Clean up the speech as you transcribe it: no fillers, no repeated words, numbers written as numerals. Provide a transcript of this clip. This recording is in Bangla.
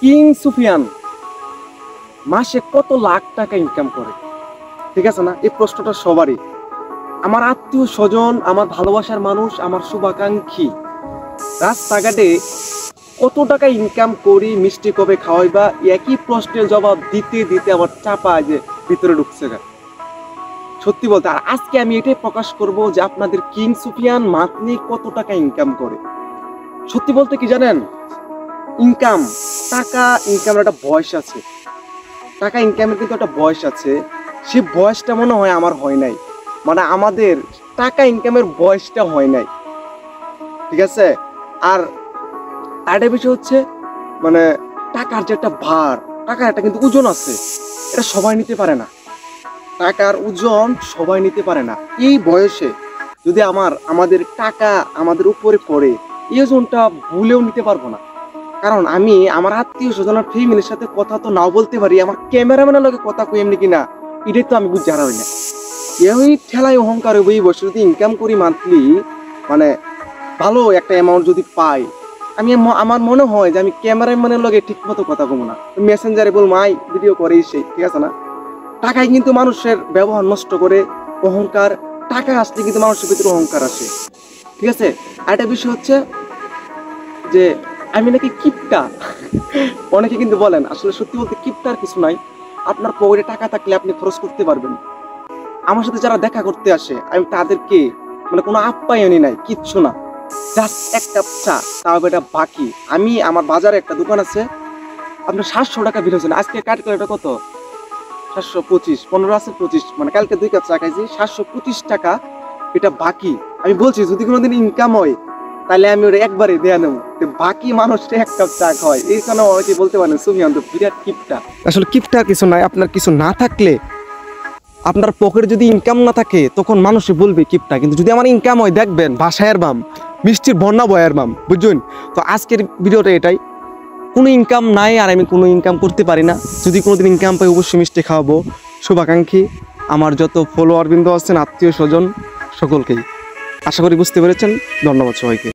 কিং সুফিয়ান মাসে কত লাখ টাকা ইনকাম করে? ঠিক আছে না? এই প্রশ্নটা সবারই। আমার আত্মীয় স্বজন, আমার ভালোবাসার মানুষ, আমার শুভাকাঙ্ক্ষী রাস্তাঘাটে কত টাকা ইনকাম করি, মিষ্টি কবে খাওয়াই, বা একই প্রশ্নের জবাব দিতে দিতে আমার চাপা যে ভিতরে ঢুকছে গা। সত্যি বলতে, আর আজকে আমি এটাই প্রকাশ করব যে আপনাদের কিং সুফিয়ান মান্থলি কত টাকা ইনকাম করে। সত্যি বলতে কি জানেন, ইনকাম, টাকা ইনকামের একটা বয়স আছে। টাকা ইনকামের কিন্তু একটা বয়স আছে। সে বয়সটা মনে হয় আমার হয় নাই, মানে আমাদের টাকা ইনকামের বয়সটা হয় নাই। ঠিক আছে? আর আরেকটা বিষয় হচ্ছে, মানে টাকার যে একটা ভার, টাকার একটা কিন্তু ওজন আছে, এটা সবাই নিতে পারে না। টাকার ওজন সবাই নিতে পারে না। এই বয়সে যদি আমাদের টাকা আমাদের উপরে পড়ে, এই ওজনটা ভুলেও নিতে পারবো না। কারণ আমি আমার আত্মীয় স্বজনের ফ্যামিলির সাথে কথা তো নাও বলতে পারি, আমার ক্যামেরাম্যানের লগে কথা কই এমনি কিনা এটাই তো আমি বুঝতে হারা না। এই ঠেলায় অহংকার হইব। এই বছর যদি ইনকাম করি মান্থলি, মানে ভালো একটা অ্যামাউন্ট যদি পাই, আমার মনে হয় যে আমি ক্যামেরাম্যানের লগে ঠিক মতো কথা কমো না, মেসেঞ্জারে বল মাই ভিডিও করে সেই, ঠিক আছে না? টাকায় কিন্তু মানুষের ব্যবহার নষ্ট করে অহংকার। টাকা আসলে কিন্তু মানুষের ভিতরে অহংকার আসে। ঠিক আছে? আরেকটা বিষয় হচ্ছে যে আমি নাকি কিপটা। অনেকে কিন্তু বলেন, আসলে সত্যি বলতে কিপটার কিছু নাই। আপনার পকেটে টাকা থাকলে আপনি খরচ করতে পারবেন। আমার সাথে যারা দেখা করতে আসে, আমি তাদেরকে মানে কোনো আপ্যায়নই নাই, কিচ্ছু না, জাস্ট এক কাপ চা, তাও এটা বাকি। আমি আমার বাজারে একটা দোকান আছে, আপনার 700 টাকা বিল হয়েছে। আজকে কাট করে এটা কত, 725, 15 আছে 25, মানে কালকে 2 কাপ চা খাইছি, 725 টাকা এটা বাকি। আমি বলছি যদি কোনোদিন ইনকাম হয় তাহলে আমি ওটা একবারে দেয়া নেব। বাকি মানুষটা এক কাপ চা খাওয়াই, এই কারণে অনেকে বলতে পারেন সুফিয়ান তো বিরাট কিপটা। আসলে কিপটা কিছু নাই। আপনার কিছু না থাকলে, আপনার পকেটে যদি ইনকাম না থাকে, তখন মানুষে বলবে কিপটা। কিন্তু যদি আমার ইনকাম হয়, দেখবেন বাসায়ের বাম, মিষ্টির বন্যা বয়ের বাম, বুঝছেন? তো আজকের ভিডিওটা এটাই। কোনো ইনকাম নাই আর আমি কোনো ইনকাম করতে পারি না। যদি কোনোদিন ইনকাম পাই অবশ্যই মিষ্টি খাওয়াবো। শুভাকাঙ্ক্ষী আমার যত ফলোয়ার বৃন্দ আছেন, আত্মীয় স্বজন, সকলকেই। আশা করি বুঝতে পেরেছেন। ধন্যবাদ সবাইকে।